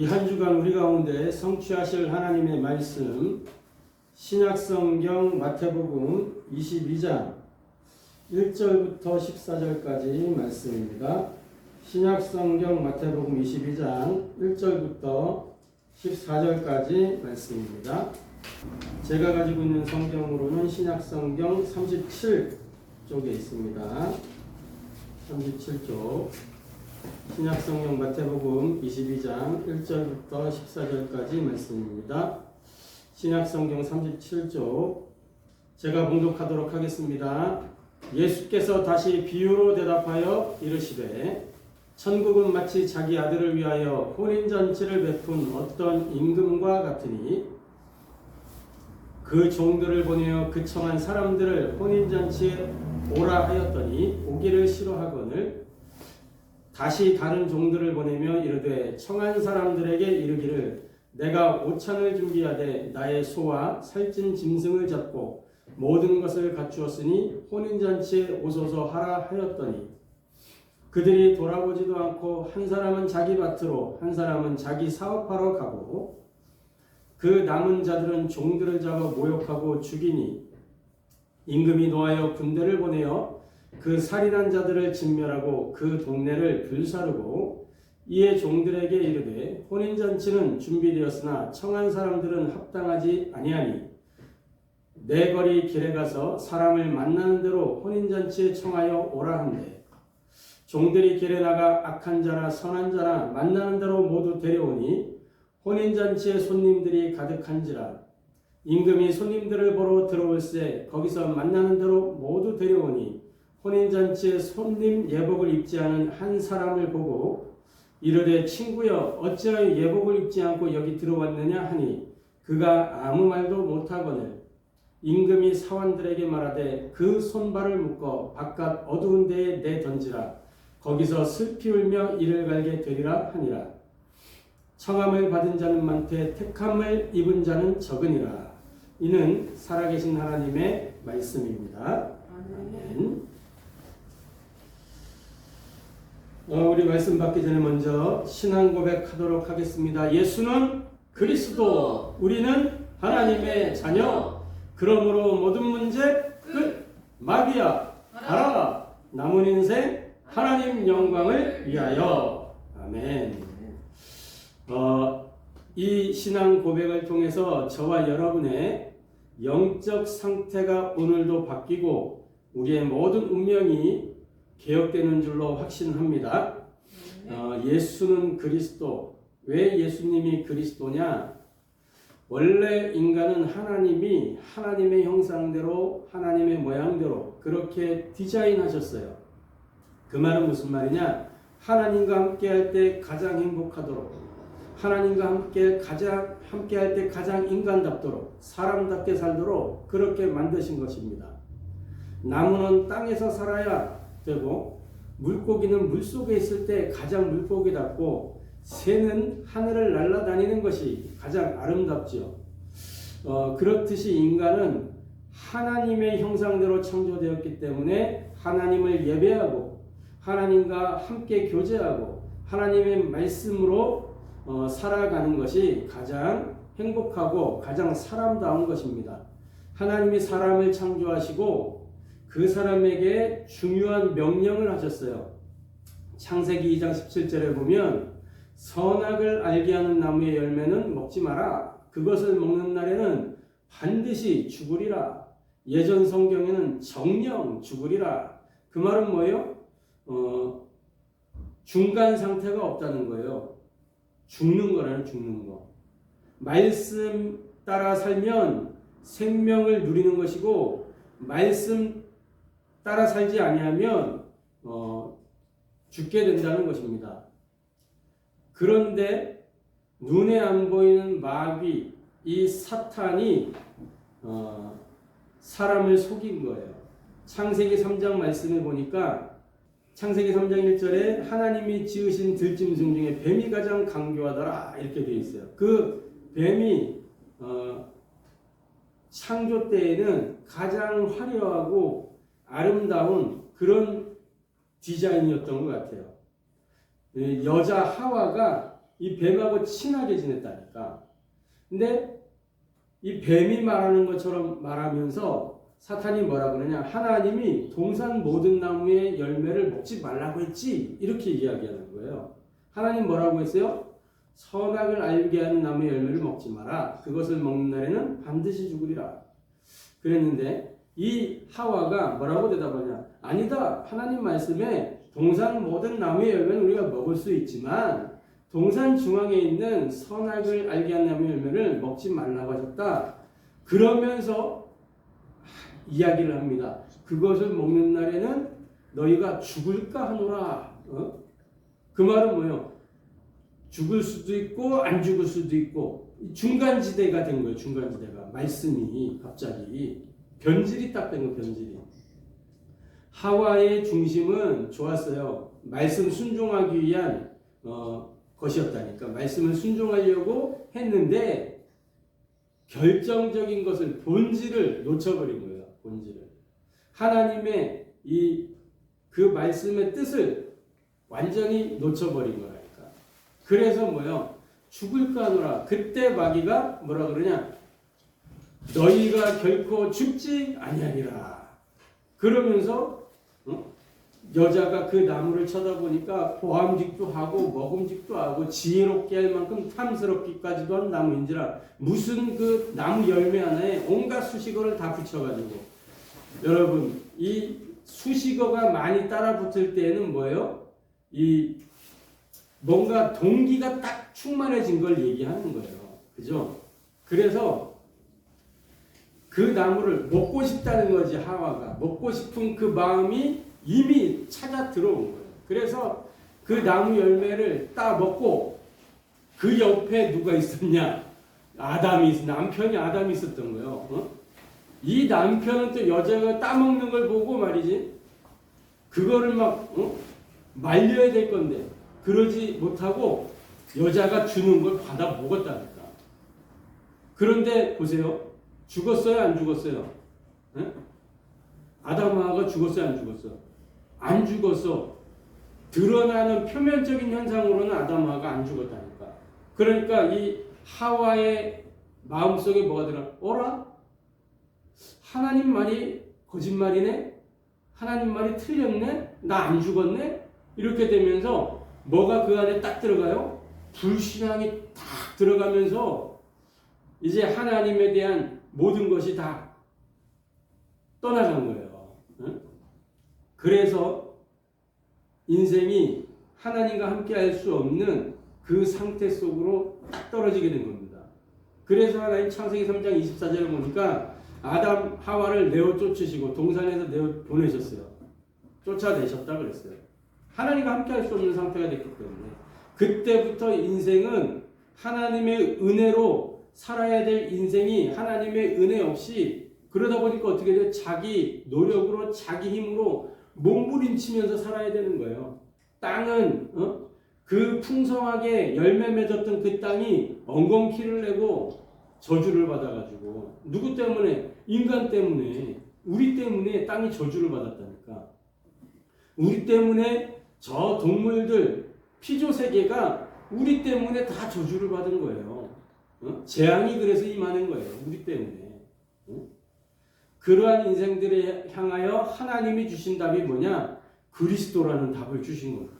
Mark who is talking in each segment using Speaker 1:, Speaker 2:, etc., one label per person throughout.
Speaker 1: 이 한 주간 우리 가운데 성취하실 하나님의 말씀 신약성경 마태복음 22장 1절부터 14절까지 말씀입니다. 신약성경 마태복음 22장 1절부터 14절까지 말씀입니다. 제가 가지고 있는 성경으로는 신약성경 37쪽에 있습니다. 37쪽 신약성경 마태복음 22장 1절부터 14절까지 말씀입니다. 신약성경 37쪽 제가 봉독하도록 하겠습니다. 예수께서 다시 비유로 대답하여 이르시되 천국은 마치 자기 아들을 위하여 혼인잔치를 베푼 어떤 임금과 같으니 그 종들을 보내어 그 청한 사람들을 혼인잔치에 오라 하였더니 오기를 싫어하거늘 다시 다른 종들을 보내며 이르되 청한 사람들에게 이르기를 내가 오찬을 준비하되 나의 소와 살찐 짐승을 잡고 모든 것을 갖추었으니 혼인잔치에 오소서 하라 하였더니 그들이 돌아보지도 않고 한 사람은 자기 밭으로 한 사람은 자기 사업하러 가고 그 남은 자들은 종들을 잡아 모욕하고 죽이니 임금이 노하여 군대를 보내어 그 살인한 자들을 진멸하고 그 동네를 불사르고 이에 종들에게 이르되 혼인잔치는 준비되었으나 청한 사람들은 합당하지 아니하니 내 거리 길에 가서 사람을 만나는 대로 혼인잔치에 청하여 오라 한대 종들이 길에 나가 악한 자나 선한 자나 만나는 대로 모두 데려오니 혼인잔치에 손님들이 가득한지라 임금이 손님들을 보러 들어올세 거기서 만나는 대로 모두 데려오니 혼인잔치에 손님 예복을 입지 않은 한 사람을 보고 이르되 친구여 어찌하여 예복을 입지 않고 여기 들어왔느냐 하니 그가 아무 말도 못하거늘 임금이 사원들에게 말하되 그 손발을 묶어 바깥 어두운 데에 내던지라 거기서 슬피 울며 이를 갈게 되리라 하니라. 청함을 받은 자는 많되 택함을 입은 자는 적으니라. 이는 살아계신 하나님의 말씀입니다. 아멘. 우리 말씀 받기 전에 먼저 신앙 고백하도록 하겠습니다. 예수는 그리스도, 우리는 하나님의 자녀. 그러므로 모든 문제 끝. 마귀야 가라. 남은 인생 하나님 영광을 위하여. 아멘. 이 신앙 고백을 통해서 저와 여러분의 영적 상태가 오늘도 바뀌고 우리의 모든 운명이 개혁되는 줄로 확신합니다. 예수는 그리스도. 왜 예수님이 그리스도냐? 원래 인간은 하나님이 하나님의 형상대로 하나님의 모양대로 그렇게 디자인하셨어요. 그 말은 무슨 말이냐? 하나님과 함께할 때 가장 행복하도록 하나님과 함께할 때 가장 인간답도록 사람답게 살도록 그렇게 만드신 것입니다. 나무는 땅에서 살아야 되고 물고기는 물속에 있을 때 가장 물고기답고 새는 하늘을 날아다니는 것이 가장 아름답죠. 그렇듯이 인간은 하나님의 형상대로 창조되었기 때문에 하나님을 예배하고 하나님과 함께 교제하고 하나님의 말씀으로 살아가는 것이 가장 행복하고 가장 사람다운 것입니다. 하나님이 사람을 창조하시고 그 사람에게 중요한 명령을 하셨어요. 창세기 2장 17절에 보면 선악을 알게 하는 나무의 열매는 먹지 마라. 그것을 먹는 날에는 반드시 죽으리라. 예전 성경에는 정령 죽으리라. 그 말은 뭐예요? 중간 상태가 없다는 거예요. 죽는 거라는 죽는 거. 말씀 따라 살면 생명을 누리는 것이고 말씀 따라 살지 아니하면 죽게 된다는 것입니다. 그런데 눈에 안 보이는 마귀, 이 사탄이 사람을 속인 거예요. 창세기 3장 말씀을 보니까 창세기 3장 1절에 하나님이 지으신 들짐승 중에 뱀이 가장 강교하더라 이렇게 되어 있어요. 그 뱀이 창조 때에는 가장 화려하고 아름다운 그런 디자인이었던 것 같아요. 여자 하와가 이 뱀하고 친하게 지냈다니까. 근데 이 뱀이 말하는 것처럼 말하면서 사탄이 뭐라 그러냐? 하나님이 동산 모든 나무의 열매를 먹지 말라고 했지. 이렇게 이야기하는 거예요. 하나님 뭐라고 했어요? 선악을 알게 하는 나무의 열매를 먹지 마라. 그것을 먹는 날에는 반드시 죽으리라. 그랬는데 이 하와가 뭐라고 대답하냐? 아니다. 하나님 말씀에 동산 모든 나무의 열매는 우리가 먹을 수 있지만 동산 중앙에 있는 선악을 알게 하는 나무의 열매를 먹지 말라고 하셨다. 그러면서 이야기를 합니다. 그것을 먹는 날에는 너희가 죽을까 하노라. 그 말은 뭐예요? 죽을 수도 있고 안 죽을 수도 있고 중간지대가 된 거예요. 중간지대가. 말씀이 갑자기 변질이 딱 된 거예요. 변질이. 하와의 중심은 좋았어요. 말씀 순종하기 위한 것이었다니까. 말씀을 순종하려고 했는데 결정적인 것을 본질을 놓쳐버린 거예요. 본질을. 하나님의 그 말씀의 뜻을 완전히 놓쳐버린 거라니까. 그래서 뭐요? 죽을까 하노라. 그때 마귀가 뭐라 그러냐? 너희가 결코 죽지 아니하리라. 그러면서 여자가 그 나무를 쳐다보니까 보암직도 하고 먹음직도 하고 지혜롭게 할 만큼 탐스럽기까지도 한 나무인지라. 무슨 그 나무 열매 하나에 온갖 수식어를 다 붙여가지고. 여러분, 이 수식어가 많이 따라 붙을 때는 뭐예요? 이 뭔가 동기가 딱 충만해진 걸 얘기하는 거예요. 그죠? 그래서 그 나무를 먹고 싶다는 거지. 하와가 먹고 싶은 그 마음이 이미 찾아 들어온 거예요. 그래서 그 나무 열매를 따 먹고 그 옆에 누가 있었냐? 남편이 아담이 있었던 거예요. 이 남편은 또 여자가 따먹는 걸 보고 말이지. 그거를 막 말려야 될 건데 그러지 못하고 여자가 주는 걸 받아 먹었다니까. 그런데 보세요. 죽었어요? 안 죽었어요? 아담하가 죽었어요? 안 죽었어요? 안 죽었어. 드러나는 표면적인 현상으로는 아담하가 안 죽었다니까. 그러니까 이 하와의 마음속에 뭐가 들어? 어라? 하나님 말이 거짓말이네? 하나님 말이 틀렸네? 나 안 죽었네? 이렇게 되면서 뭐가 그 안에 딱 들어가요? 불신앙이 딱 들어가면서 이제 하나님에 대한 모든 것이 다 떠나간 거예요. 그래서 인생이 하나님과 함께 할 수 없는 그 상태 속으로 딱 떨어지게 된 겁니다. 그래서 하나님 창세기 3장 24절을 보니까 아담 하와를 내어 쫓으시고 동산에서 내어 보내셨어요. 쫓아내셨다 그랬어요. 하나님과 함께 할 수 없는 상태가 됐기 때문에 그때부터 인생은 하나님의 은혜로 살아야 될 인생이 하나님의 은혜 없이 그러다 보니까 어떻게 돼요? 자기 노력으로 자기 힘으로 몸부림치면서 살아야 되는 거예요. 땅은 그 풍성하게 열매 맺었던 그 땅이 엉겅퀴를 내고 저주를 받아가지고 누구 때문에? 인간 때문에, 우리 때문에 땅이 저주를 받았다니까. 우리 때문에 저 동물들 피조세계가 우리 때문에 다 저주를 받은 거예요. 재앙이 그래서 임하는 거예요. 우리 때문에. 그러한 인생들에 향하여 하나님이 주신 답이 뭐냐? 그리스도라는 답을 주신 겁니다.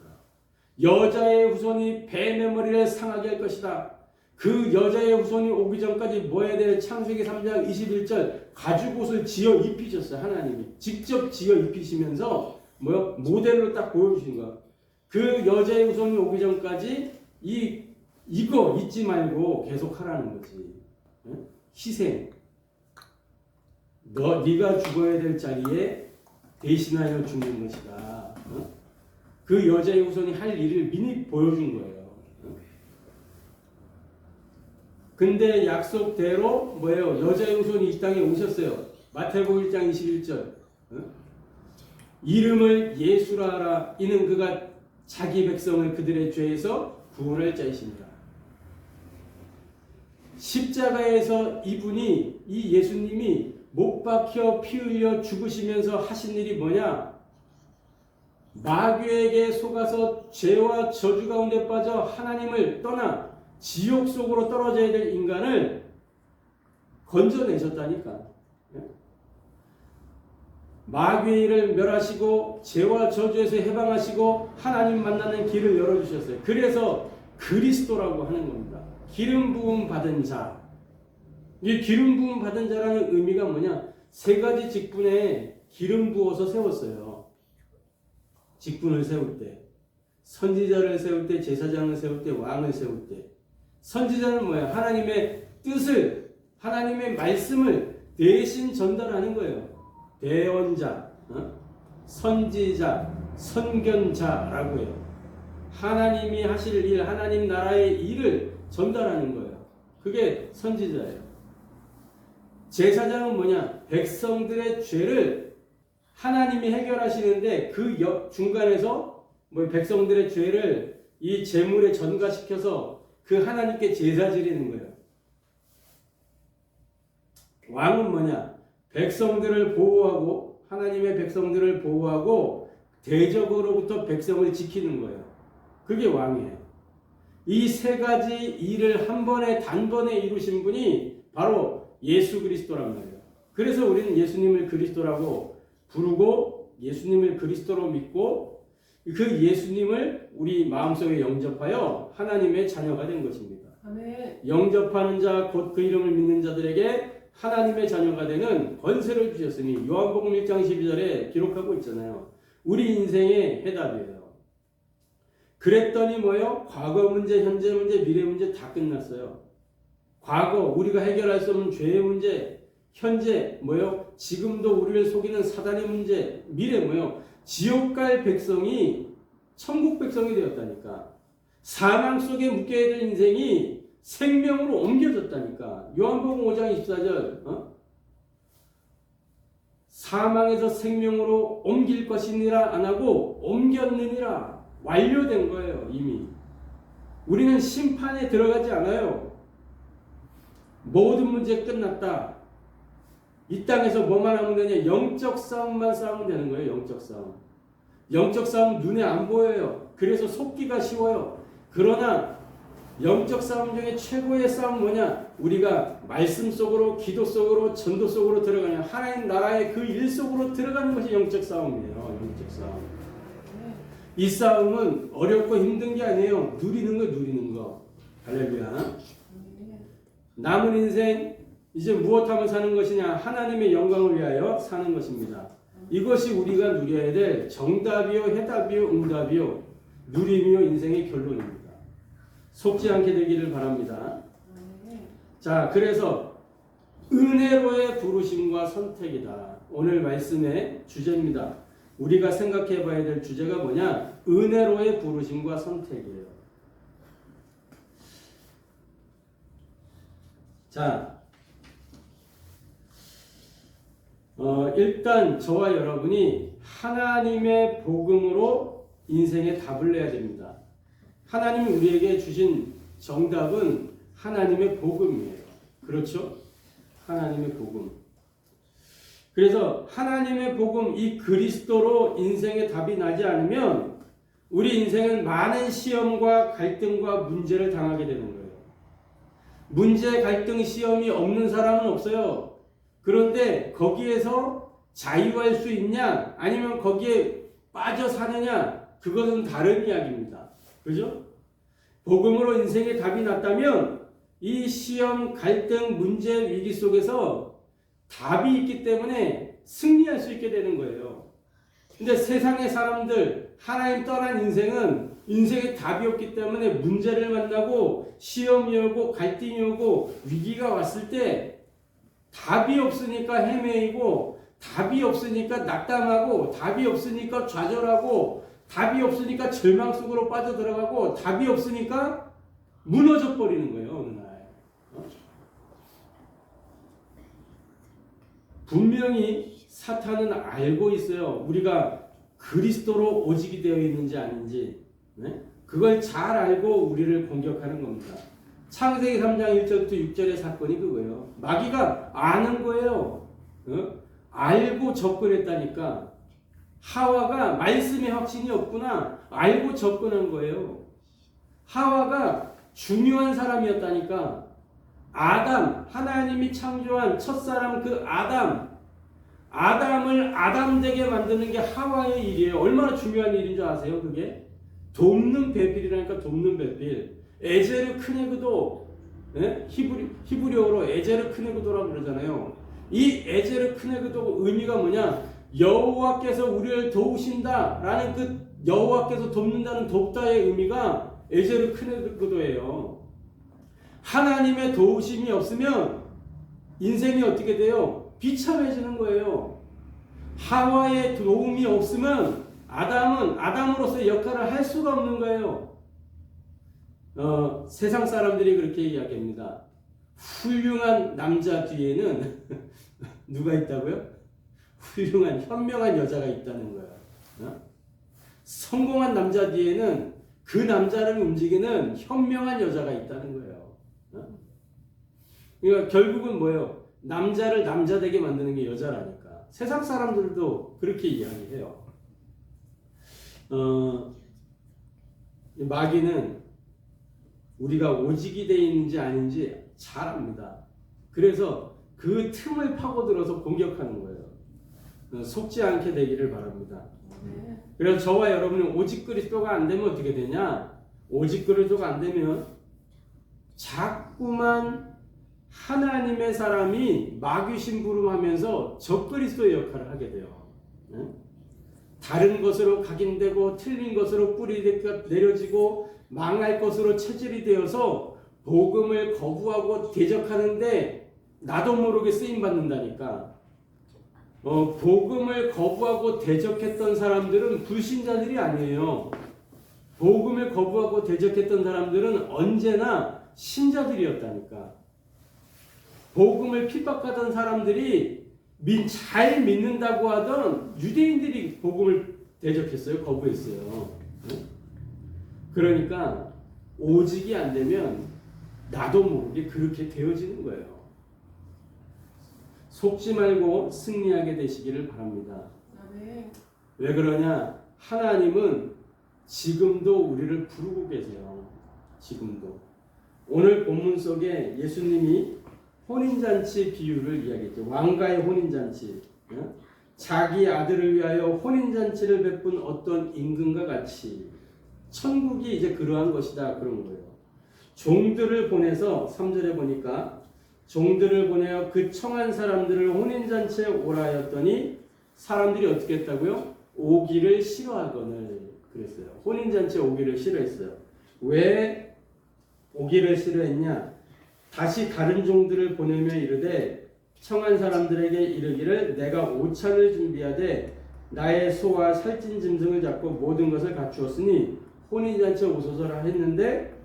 Speaker 1: 여자의 후손이 뱀의 머리를 상하게 할 것이다. 그 여자의 후손이 오기 전까지 뭐 해야 될? 창세기 3장 21절 가죽옷을 지어 입히셨어요. 하나님이 직접 지어 입히시면서 모델로 딱 보여주신 거야. 그 여자의 후손이 오기 전까지 이거 잊지 말고 계속 하라는 거지. 희생. 네가 죽어야 될 자리에 대신하여 죽는 것이다. 그 여자의 후손이 할 일을 미리 보여준 거예요. 근데 약속대로 뭐예요? 여자의 후손이 이 땅에 오셨어요. 마태복음 1장 21절. 이름을 예수라 하라. 이는 그가 자기 백성을 그들의 죄에서 구원할 자이십니다. 십자가에서 이 예수님이 못 박혀 피 흘려 죽으시면서 하신 일이 뭐냐? 마귀에게 속아서 죄와 저주 가운데 빠져 하나님을 떠나 지옥 속으로 떨어져야 될 인간을 건져내셨다니까. 마귀의 일을 멸하시고 죄와 저주에서 해방하시고 하나님 만나는 길을 열어주셨어요. 그래서 그리스도라고 하는 겁니다. 기름 부음 받은 자. 이 기름 부음 받은 자라는 의미가 뭐냐? 세 가지 직분에 기름 부어서 세웠어요. 직분을 세울 때, 선지자를 세울 때, 제사장을 세울 때, 왕을 세울 때. 선지자는 뭐야? 하나님의 뜻을, 하나님의 말씀을 대신 전달하는 거예요. 대언자, 선지자, 선견자라고 해요. 하나님이 하실 일, 하나님 나라의 일을 전달하는 거예요. 그게 선지자예요. 제사장은 뭐냐? 백성들의 죄를 하나님이 해결하시는데 그 중간에서 뭐 백성들의 죄를 이 제물에 전가시켜서 그 하나님께 제사 드리는 거예요. 왕은 뭐냐? 백성들을 보호하고 하나님의 백성들을 보호하고 대적으로부터 백성을 지키는 거예요. 그게 왕이에요. 이 세 가지 일을 한 번에 단번에 이루신 분이 바로 예수 그리스도란 말이에요. 그래서 우리는 예수님을 그리스도라고 부르고 예수님을 그리스도로 믿고 그 예수님을 우리 마음속에 영접하여 하나님의 자녀가 된 것입니다.
Speaker 2: 아멘.
Speaker 1: 영접하는 자 곧 그 이름을 믿는 자들에게 하나님의 자녀가 되는 권세를 주셨으니 요한복음 1장 12절에 기록하고 있잖아요. 우리 인생의 해답이에요. 그랬더니 뭐예요? 과거 문제, 현재 문제, 미래 문제 다 끝났어요. 과거 우리가 해결할 수 없는 죄의 문제, 현재 뭐예요? 지금도 우리를 속이는 사단의 문제, 미래 뭐예요? 지옥 갈 백성이 천국 백성이 되었다니까. 사망 속에 묶여야 될 인생이 생명으로 옮겨졌다니까. 요한복음 5장 24절 사망에서 생명으로 옮길 것이니라 안 하고 옮겼느니라. 완료된 거예요. 이미. 우리는 심판에 들어가지 않아요. 모든 문제 끝났다. 이 땅에서 뭐만 하면 되냐? 영적 싸움만 싸우면 되는 거예요. 영적 싸움. 영적 싸움 눈에 안 보여요. 그래서 속기가 쉬워요. 그러나 영적 싸움 중에 최고의 싸움 뭐냐? 우리가 말씀 속으로, 기도 속으로, 전도 속으로 들어가냐? 하나님 나라의 그 일 속으로 들어가는 것이 영적 싸움이에요. 영적 싸움. 이 싸움은 어렵고 힘든 게 아니에요. 누리는 거, 누리는 거. 할렐루야. 남은 인생 이제 무엇하며 사는 것이냐? 하나님의 영광을 위하여 사는 것입니다. 이것이 우리가 누려야 될 정답이요, 해답이요, 응답이요, 누림이요, 인생의 결론입니다. 속지 않게 되기를 바랍니다. 자, 그래서 은혜로의 부르심과 선택이다. 오늘 말씀의 주제입니다. 우리가 생각해 봐야 될 주제가 뭐냐? 은혜로의 부르심과 선택이에요. 자, 일단 저와 여러분이 하나님의 복음으로 인생에 답을 내야 됩니다. 하나님이 우리에게 주신 정답은 하나님의 복음이에요. 그렇죠? 하나님의 복음. 그래서 하나님의 복음, 이 그리스도로 인생의 답이 나지 않으면 우리 인생은 많은 시험과 갈등과 문제를 당하게 되는 거예요. 문제, 갈등, 시험이 없는 사람은 없어요. 그런데 거기에서 자유할 수 있냐? 아니면 거기에 빠져 사느냐? 그것은 다른 이야기입니다. 그죠? 복음으로 인생의 답이 났다면 이 시험, 갈등, 문제, 위기 속에서 답이 있기 때문에 승리할 수 있게 되는 거예요. 근데 세상의 사람들, 하나님 떠난 인생은 인생에 답이 없기 때문에 문제를 만나고 시험이 오고 갈등이 오고 위기가 왔을 때 답이 없으니까 헤매이고 답이 없으니까 낙담하고 답이 없으니까 좌절하고 답이 없으니까 절망 속으로 빠져들어가고 답이 없으니까 무너져 버리는 거예요. 어느 날. 분명히 사탄은 알고 있어요. 우리가 그리스도로 오직이 되어 있는지 아닌지. 네? 그걸 잘 알고 우리를 공격하는 겁니다. 창세기 3장 1절부터 6절의 사건이 그거예요. 마귀가 아는 거예요. 알고 접근했다니까. 하와가 말씀에 확신이 없구나 알고 접근한 거예요. 하와가 중요한 사람이었다니까. 아담, 하나님이 창조한 첫사람 그 아담을 아담되게 만드는 게 하와의 일이에요. 얼마나 중요한 일인 줄 아세요? 그게 돕는 배필이라니까. 돕는 배필. 에제르 크네그도, 예? 히브리어로 에제르 크네그도라고 그러잖아요. 이 에제르 크네그도 의미가 뭐냐? 여호와께서 우리를 도우신다라는 그 여호와께서 돕는다는 돕다의 의미가 에제르 크네그도예요. 하나님의 도우심이 없으면 인생이 어떻게 돼요? 비참해지는 거예요. 하와의 도움이 없으면 아담은 아담으로서의 역할을 할 수가 없는 거예요. 세상 사람들이 그렇게 이야기합니다. 훌륭한 남자 뒤에는 누가 있다고요? 훌륭한 현명한 여자가 있다는 거예요. 성공한 남자 뒤에는 그 남자를 움직이는 현명한 여자가 있다는 거예요. 그러니까 결국은 뭐예요? 남자를 남자되게 만드는 게 여자라니까. 세상 사람들도 그렇게 이야기해요. 마귀는 우리가 오직이 되어 있는지 아닌지 잘 압니다. 그래서 그 틈을 파고들어서 공격하는 거예요. 속지 않게 되기를 바랍니다. 그래서 저와 여러분은 오직 그리스도가 안 되면 어떻게 되냐? 오직 그리스도가 안 되면 자꾸만 하나님의 사람이 마귀 심부름하면서 적그리스도의 역할을 하게 돼요. 다른 것으로 각인되고 틀린 것으로 뿌리가 내려지고 망할 것으로 체질이 되어서 복음을 거부하고 대적하는데 나도 모르게 쓰임받는다니까. 복음을 거부하고 대적했던 사람들은 불신자들이 아니에요. 복음을 거부하고 대적했던 사람들은 언제나 신자들이었다니까. 복음을 핍박하던 사람들이 잘 믿는다고 하던 유대인들이 복음을 대적했어요. 거부했어요. 그러니까 오직이 안 되면 나도 모르게 그렇게 되어지는 거예요. 속지 말고 승리하게 되시기를 바랍니다. 왜 그러냐? 하나님은 지금도 우리를 부르고 계세요. 지금도. 오늘 본문 속에 예수님이 혼인잔치 비유를 이야기했죠. 왕가의 혼인잔치. 자기 아들을 위하여 혼인잔치를 베푼 어떤 임금과 같이 천국이 이제 그러한 것이다. 그런 거예요. 종들을 보내서 3절에 보니까 종들을 보내어 그 청한 사람들을 혼인잔치에 오라 하였더니 사람들이 어떻게 했다고요? 오기를 싫어하거늘 그랬어요. 혼인잔치에 오기를 싫어했어요. 왜 오기를 싫어했냐? 다시 다른 종들을 보내며 이르되 청한 사람들에게 이르기를 내가 오찬을 준비하되 나의 소와 살찐 짐승을 잡고 모든 것을 갖추었으니 혼인잔치에 오소서라 했는데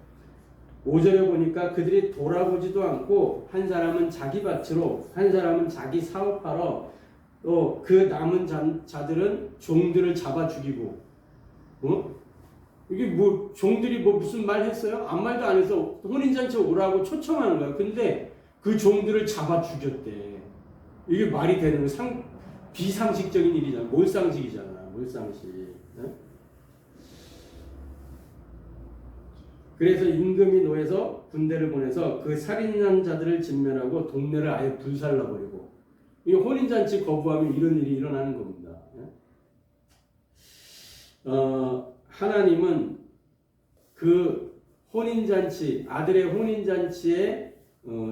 Speaker 1: 5절에 보니까 그들이 돌아보지도 않고 한 사람은 자기 밭으로 한 사람은 자기 사업하러 또 그 남은 자들은 종들을 잡아 죽이고 이게 뭐 종들이 뭐 무슨 말 했어요? 아무 말도 안 해서 혼인잔치에 오라고 초청하는 거야. 근데 그 종들을 잡아 죽였대. 이게 말이 되는 비상식적인 일이잖아. 몰상식이잖아. 몰상식. 그래서 임금이 노해서 군대를 보내서 그 살인한 자들을 진멸하고 동네를 아예 불살라버리고 이 혼인잔치 거부하면 이런 일이 일어나는 겁니다. 하나님은 그 혼인잔치, 아들의 혼인잔치에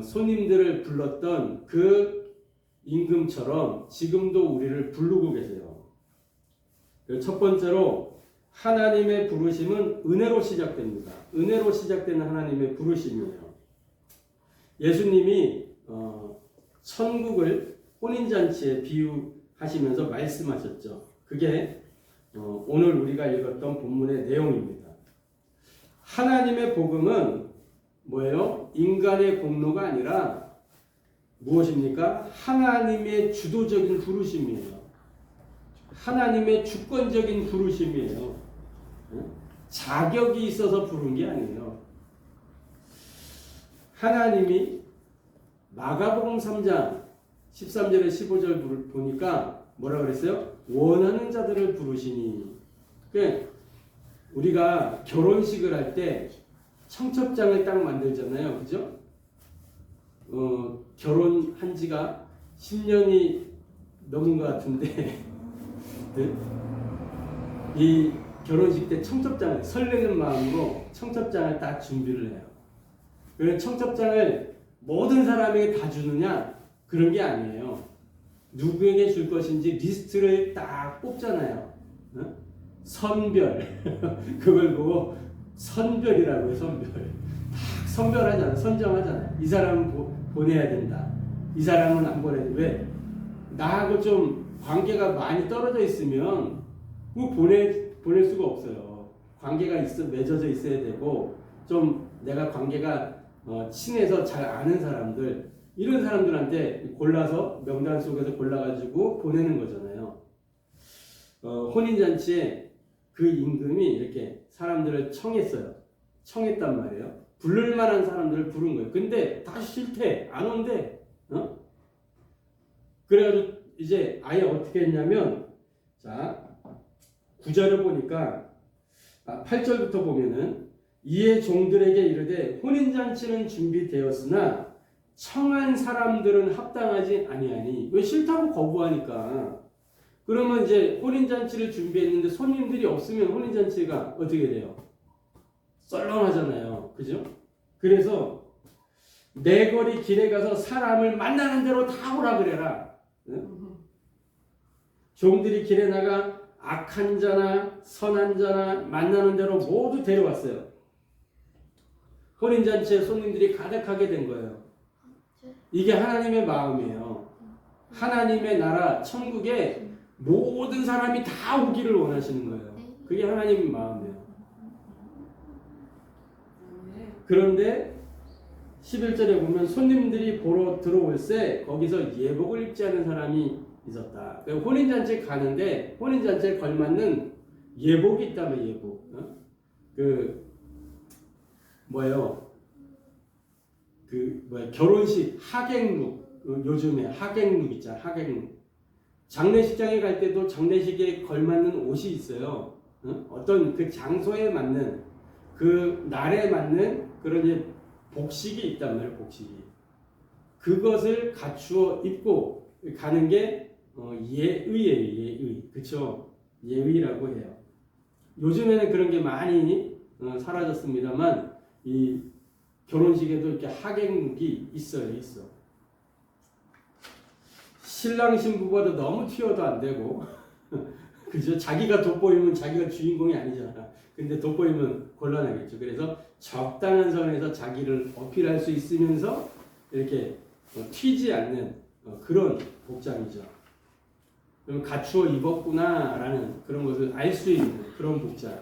Speaker 1: 손님들을 불렀던 그 임금처럼 지금도 우리를 부르고 계세요. 첫 번째로 하나님의 부르심은 은혜로 시작됩니다. 은혜로 시작되는 하나님의 부르심이에요. 예수님이 천국을 혼인잔치에 비유하시면서 말씀하셨죠. 그게 오늘 우리가 읽었던 본문의 내용입니다. 하나님의 복음은 뭐예요? 인간의 공로가 아니라 무엇입니까? 하나님의 주도적인 부르심이에요. 하나님의 주권적인 부르심이에요. 자격이 있어서 부른 게 아니에요. 하나님이 마가복음 3장 13절에 15절 보니까 뭐라 그랬어요? 원하는 자들을 부르시니. 그러니까 우리가 결혼식을 할 때 청첩장을 딱 만들잖아요. 그죠? 결혼한 지가 10년이 넘은 것 같은데 네? 이 결혼식 때 청첩장을 설레는 마음으로 청첩장을 딱 준비를 해요. 그래서 청첩장을 모든 사람에게 다 주느냐? 그런 게 아니에요. 누구에게 줄 것인지 리스트를 딱 뽑잖아요. 선별. 그걸 보고 선별이라고 해요. 선별. 딱 선별하잖아. 선정하잖아. 이 사람은 보내야 된다. 이 사람은 안 보내야 돼. 왜? 나하고 좀 관계가 많이 떨어져 있으면 보낼 수가 없어요. 관계가 맺어져 있어야 되고 좀 내가 관계가 친해서 잘 아는 사람들 이런 사람들한테 골라서 명단 속에서 골라가지고 보내는 거잖아요. 혼인잔치에 그 임금이 이렇게 사람들을 청했어요. 청했단 말이에요. 부를 만한 사람들을 부른 거예요. 근데 다 싫대. 안 온대. 그래가지고 이제 아예 어떻게 했냐면 자 9절을 보니까 8절부터 보면은 이에 종들에게 이르되 혼인잔치는 준비되었으나 청한 사람들은 합당하지 아니하니. 왜 싫다고 거부하니까. 그러면 이제 혼인잔치를 준비했는데 손님들이 없으면 혼인잔치가 어떻게 돼요? 썰렁하잖아요. 그죠? 그래서 내 거리 길에 가서 사람을 만나는 대로 다 오라 그래라. 응? 종들이 길에 나가 악한 자나 선한 자나 만나는 대로 모두 데려왔어요. 혼인잔치에 손님들이 가득하게 된 거예요. 이게 하나님의 마음이에요. 하나님의 나라 천국에 모든 사람이 다 오기를 원하시는 거예요. 그게 하나님의 마음이에요. 그런데 11절에 보면 손님들이 보러 들어올세 거기서 예복을 입지 않은 사람이 있었다. 혼인잔치에 가는데 혼인잔치에 걸맞는 예복이 있다면 예복. 결혼식 하객룩. 요즘에 하객룩 있잖아. 하객룩. 장례식장에 갈 때도 장례식에 걸맞는 옷이 있어요. 어떤 그 장소에 맞는 그 날에 맞는 그런 이제 복식이 있단 말이에요. 복식이. 그것을 갖추어 입고 가는 게 예의예요. 예의. 그쵸? 예의라고 해요. 요즘에는 그런 게 많이 사라졌습니다만 이 결혼식에도 이렇게 하객룩이 있어요. 있어. 신랑 신부보다 너무 튀어도 안 되고 그죠? 자기가 돋보이면 자기가 주인공이 아니잖아. 근데 돋보이면 곤란하겠죠. 그래서 적당한 선에서 자기를 어필할 수 있으면서 이렇게 튀지 않는 그런 복장이죠. 그럼 갖추어 입었구나라는 그런 것을 알 수 있는 그런 복장.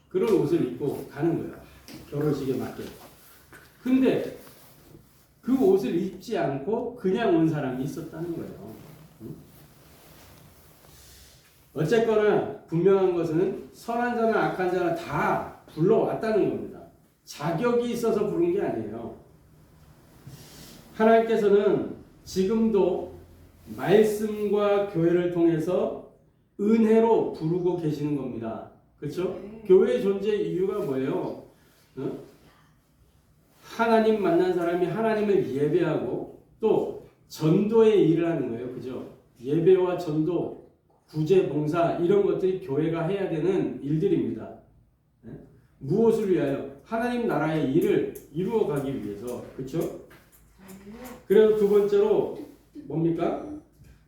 Speaker 1: 그런 옷을 입고 가는 거예요. 결혼식에 맞게. 근데 그 옷을 입지 않고 그냥 온 사람이 있었다는 거예요. 어쨌거나 분명한 것은 선한 자나 악한 자나 다 불러왔다는 겁니다. 자격이 있어서 부른 게 아니에요. 하나님께서는 지금도 말씀과 교회를 통해서 은혜로 부르고 계시는 겁니다. 그렇죠? 교회의 존재 이유가 뭐예요? 하나님 만난 사람이 하나님을 예배하고 또 전도의 일을 하는 거예요. 그죠? 예배와 전도, 구제, 봉사 이런 것들이 교회가 해야 되는 일들입니다. 무엇을 위하여? 하나님 나라의 일을 이루어가기 위해서. 그렇죠? 그래서 두 번째로 뭡니까?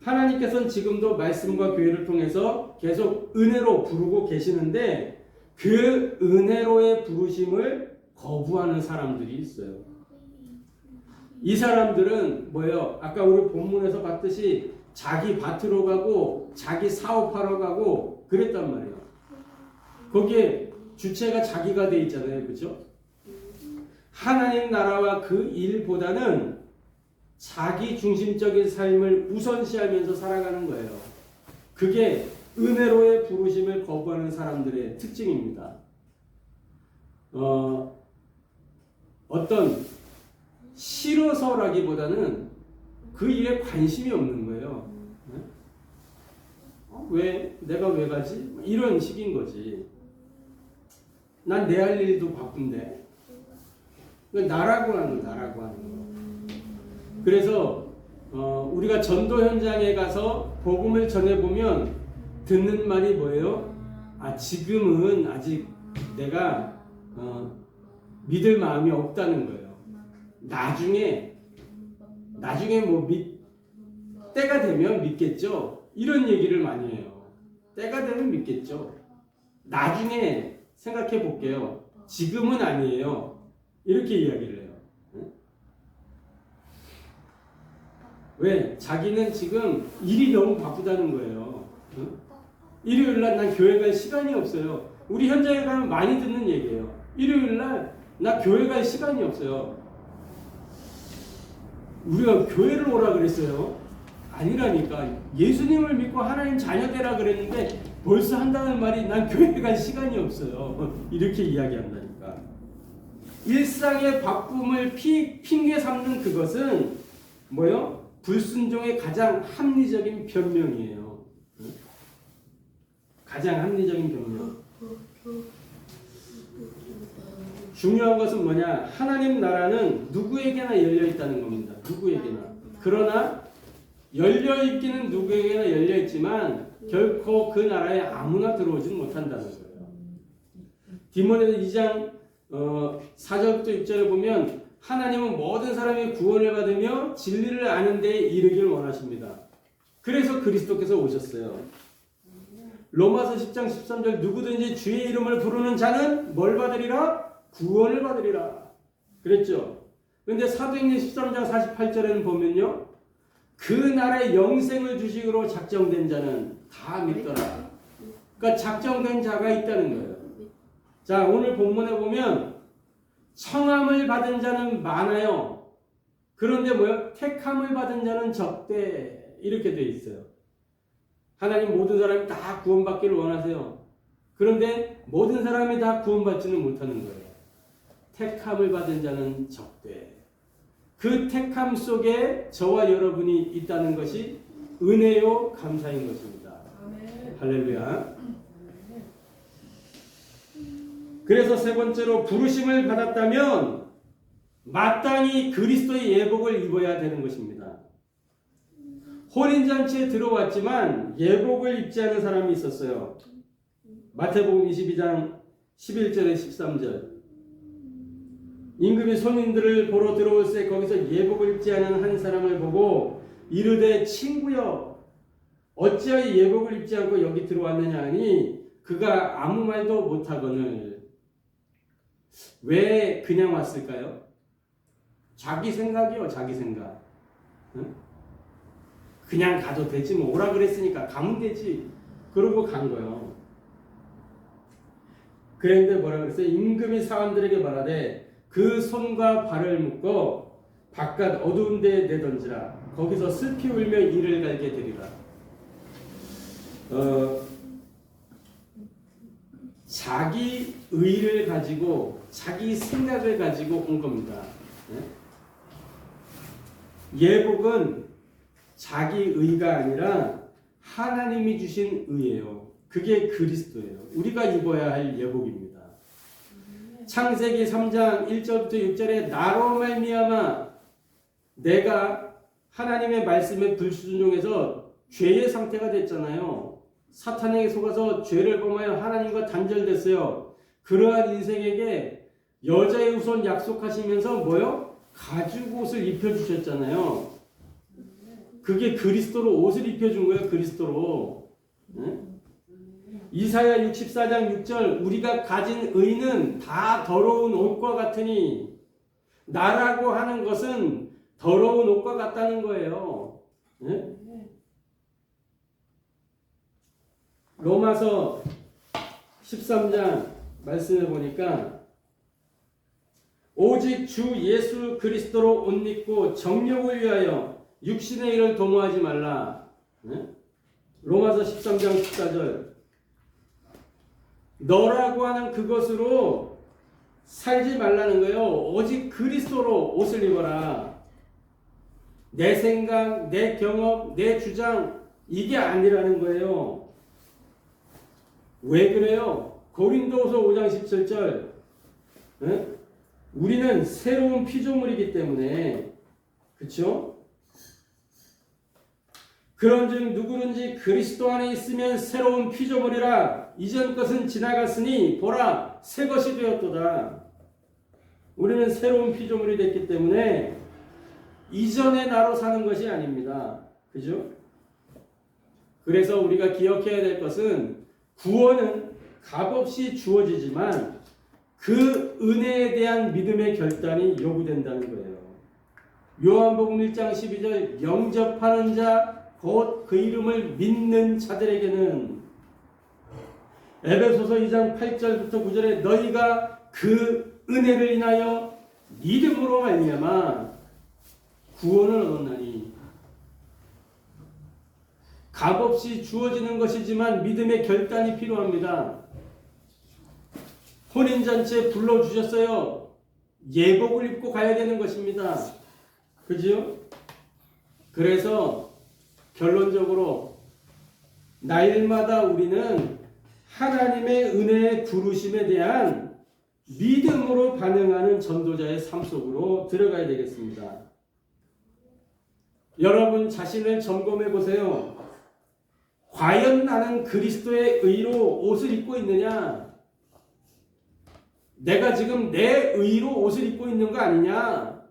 Speaker 1: 하나님께서는 지금도 말씀과 교회를 통해서 계속 은혜로 부르고 계시는데 그 은혜로의 부르심을 거부하는 사람들이 있어요. 이 사람들은 뭐예요? 아까 우리 본문에서 봤듯이 자기 밭으로 가고 자기 사업하러 가고 그랬단 말이에요. 거기에 주체가 자기가 돼 있잖아요. 그렇죠? 하나님 나라와 그 일보다는 자기 중심적인 삶을 우선시하면서 살아가는 거예요. 그게 은혜로의 부르심을 거부하는 사람들의 특징입니다. 어떤 싫어서라기보다는 그 일에 관심이 없는 거예요. 왜? 내가 왜 가지? 이런 식인 거지. 난 내 할 일도 바쁜데. 나라고 하는 거. 그래서 우리가 전도 현장에 가서 복음을 전해보면 듣는 말이 뭐예요? 지금은 아직 내가 믿을 마음이 없다는 거예요. 나중에 뭐 때가 되면 믿겠죠. 이런 얘기를 많이 해요. 때가 되면 믿겠죠. 나중에 생각해 볼게요. 지금은 아니에요. 이렇게 이야기를 해요. 왜? 자기는 지금 일이 너무 바쁘다는 거예요. 일요일날 난 교회 갈 시간이 없어요. 우리 현장에 가면 많이 듣는 얘기예요. 일요일날 나 교회 갈 시간이 없어요. 우리가 교회를 오라 그랬어요. 아니라니까. 예수님을 믿고 하나님 자녀 되라 그랬는데 벌써 한다는 말이 난 교회 갈 시간이 없어요. 이렇게 이야기한다니까. 일상의 바쁨을 핑계 삼는 그것은 뭐요? 불순종의 가장 합리적인 변명이에요. 가장 합리적인 변명. 중요한 것은 뭐냐? 하나님 나라는 누구에게나 열려 있다는 겁니다. 누구에게나. 그러나 열려 있기는 누구에게나 열려 있지만 결코 그 나라에 아무나 들어오지는 못한다는 거예요. 디모데서 2장 4절부터 6절을 보면 하나님은 모든 사람이 구원을 받으며 진리를 아는 데에 이르기를 원하십니다. 그래서 그리스도께서 오셨어요. 로마서 10장 13절 누구든지 주의 이름을 부르는 자는 뭘 받으리라? 구원을 받으리라. 그랬죠. 그런데 사도행전 13장 48절에는 보면요. 그 나라의 영생을 주식으로 작정된 자는 다 믿더라. 그러니까 작정된 자가 있다는 거예요. 자, 오늘 본문에 보면 청함을 받은 자는 많아요. 그런데 뭐요? 택함을 받은 자는 적대. 이렇게 돼 있어요. 하나님 모든 사람이 다 구원받기를 원하세요. 그런데 모든 사람이 다 구원받지는 못하는 거예요. 택함을 받은 자는 적대. 그 택함 속에 저와 여러분이 있다는 것이 은혜요 감사인 것입니다. 아멘. 할렐루야. 그래서 세 번째로 부르심을 받았다면 마땅히 그리스도의 예복을 입어야 되는 것입니다. 혼인잔치에 들어왔지만 예복을 입지 않은 사람이 있었어요. 마태복음 22장 11절에 13절. 임금이 손님들을 보러 들어올새 거기서 예복을 입지 않은 한 사람을 보고 이르되 친구여 어찌하여 예복을 입지 않고 여기 들어왔느냐 하니 그가 아무 말도 못하거늘. 왜 그냥 왔을까요? 자기 생각이요. 자기 생각. 응? 그냥 가도 되지 뭐 오라 그랬으니까 가면 되지. 그러고 간 거예요. 그런데 뭐라 그랬어요? 임금이 사람들에게 말하되 그 손과 발을 묶어 바깥 어두운 데에 내던지라. 거기서 슬피 울며 이를 갈게 되리라. 자기 의를 가지고 자기 생각을 가지고 온 겁니다. 예복은 자기 의가 아니라 하나님이 주신 의예요. 그게 그리스도예요. 우리가 입어야 할 예복입니다. 창세기 3장 1절부터 6절에 나로 말미암아 내가 하나님의 말씀에 불순종해서 죄의 상태가 됐잖아요. 사탄에게 속아서 죄를 범하여 하나님과 단절됐어요. 그러한 인생에게 여자의 우선 약속하시면서 뭐요? 가죽 옷을 입혀주셨잖아요. 그게 그리스도로 옷을 입혀준 거예요. 그리스도로. 네? 이사야 64장 6절 우리가 가진 의는 다 더러운 옷과 같으니 나라고 하는 것은 더러운 옷과 같다는 거예요. 네? 로마서 13장 말씀해 보니까 오직 주 예수 그리스도로 옷 입고 정욕을 위하여 육신의 일을 도모하지 말라. 네? 로마서 13장 14절 너라고 하는 그것으로 살지 말라는 거예요. 오직 그리스도로 옷을 입어라. 내 생각, 내 경험, 내 주장 이게 아니라는 거예요. 왜 그래요? 고린도후서 5장 17절. 우리는 새로운 피조물이기 때문에, 그렇죠? 그런즉 누구든지 그리스도 안에 있으면 새로운 피조물이라. 이전 것은 지나갔으니 보라 새 것이 되었도다. 우리는 새로운 피조물이 됐기 때문에 이전의 나로 사는 것이 아닙니다. 그죠? 그래서 우리가 기억해야 될 것은 구원은 값없이 주어지지만 그 은혜에 대한 믿음의 결단이 요구된다는 거예요. 요한복음 1장 12절 영접하는 자 곧 그 이름을 믿는 자들에게는, 에베소서 2장 8절부터 9절에 너희가 그 은혜를 인하여 믿음으로 말미암아 구원을 얻었나니. 값없이 주어지는 것이지만 믿음의 결단이 필요합니다. 혼인잔치에 불러주셨어요. 예복을 입고 가야 되는 것입니다. 그지요? 그래서 결론적으로 날마다 우리는 하나님의 은혜의 부르심에 대한 믿음으로 반응하는 전도자의 삶 속으로 들어가야 되겠습니다. 여러분 자신을 점검해 보세요. 과연 나는 그리스도의 의로 옷을 입고 있느냐? 내가 지금 내 의로 옷을 입고 있는 거 아니냐?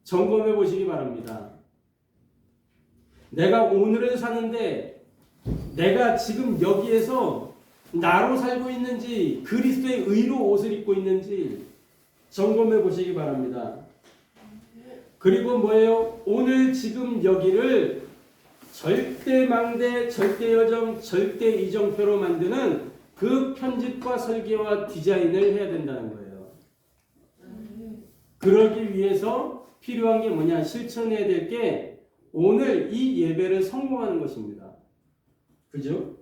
Speaker 1: 점검해 보시기 바랍니다. 내가 오늘을 사는데 내가 지금 여기에서 나로 살고 있는지 그리스도의 의로 옷을 입고 있는지 점검해 보시기 바랍니다. 그리고 뭐예요? 오늘 지금 여기를 절대망대, 절대여정, 절대이정표로 만드는 그 편집과 설계와 디자인을 해야 된다는 거예요. 그러기 위해서 필요한 게 뭐냐? 실천해야 될 게 오늘 이 예배를 성공하는 것입니다. 그죠?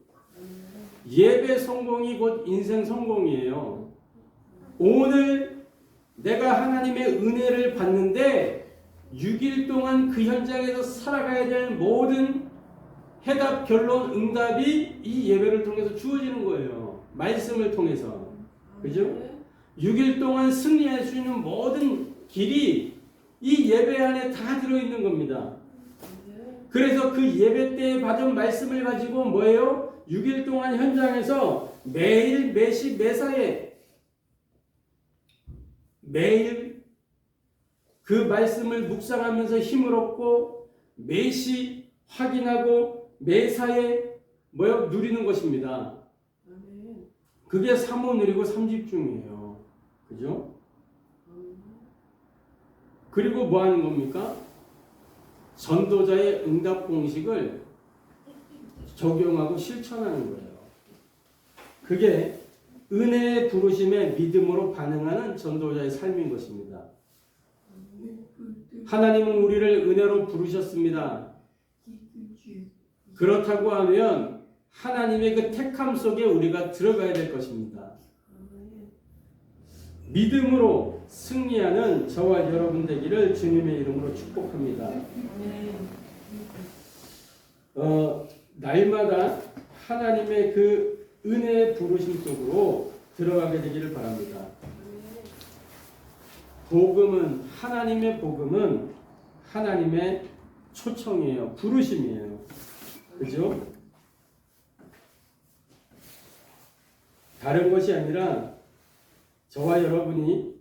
Speaker 1: 예배 성공이 곧 인생 성공이에요. 오늘 내가 하나님의 은혜를 받는데 6일 동안 그 현장에서 살아가야 될 모든 해답, 결론, 응답이 이 예배를 통해서 주어지는 거예요. 말씀을 통해서. 그죠? 6일 동안 승리할 수 있는 모든 길이 이 예배 안에 다 들어있는 겁니다. 그래서 그 예배 때 받은 말씀을 가지고 뭐예요? 6일 동안 현장에서 매일, 매시, 매사에 매일 그 말씀을 묵상하면서 힘을 얻고 매시 확인하고 매사에 뭐요? 누리는 것입니다. 그게 사모 누리고 삼집중이에요. 그죠? 그리고 뭐 하는 겁니까? 전도자의 응답 공식을 적용하고 실천하는 거예요. 그게 은혜의 부르심에 믿음으로 반응하는 전도자의 삶인 것입니다. 하나님은 우리를 은혜로 부르셨습니다. 그렇다고 하면 하나님의 그 택함 속에 우리가 들어가야 될 것입니다. 믿음으로 승리하는 저와 여러분 되기를 주님의 이름으로 축복합니다. 날마다 하나님의 그 은혜의 부르심 속으로 들어가게 되기를 바랍니다. 복음은, 하나님의 복음은 하나님의 초청이에요. 부르심이에요. 그죠? 다른 것이 아니라 저와 여러분이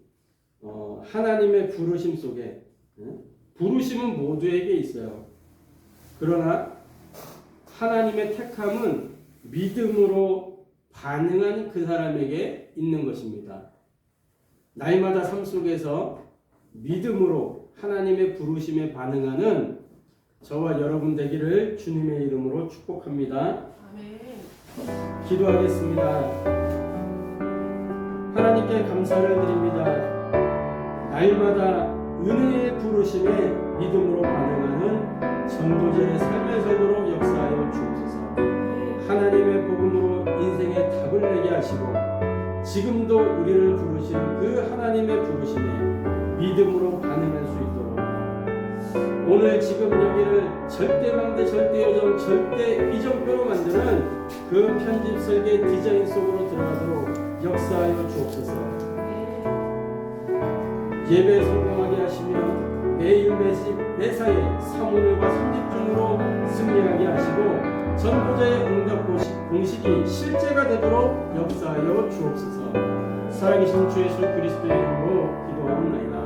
Speaker 1: 하나님의 부르심 속에, 부르심은 모두에게 있어요. 그러나 하나님의 택함은 믿음으로 반응한 그 사람에게 있는 것입니다. 날마다 삶 속에서 믿음으로 하나님의 부르심에 반응하는 저와 여러분 되기를 주님의 이름으로 축복합니다. 아멘. 기도하겠습니다. 하나님께 감사를 드립니다. 날마다 은혜의 부르심에 믿음으로 반응하는 전도자의 삶의 속으로 역사하여 주옵소서. 하나님의 복음으로 인생의 답을 내게 하시고 지금도 우리를 부르시는 그 하나님의 부르심에 믿음으로 반응할 수 있도록 오늘 지금 여기를 절대망대, 절대요정, 절대이정표로 만드는 그 편집 설계 디자인 속으로 들어가도록 역사하여 주옵소서. 예배 성공하게 하시며 매일 매사에 사모늘과 삼집중으로 승리하게 하시고 전도자의 응답 공식이 실제가 되도록 역사하여 주옵소서. 살아계신 주 예수 그리스도의 이름으로 기도하옵나이다.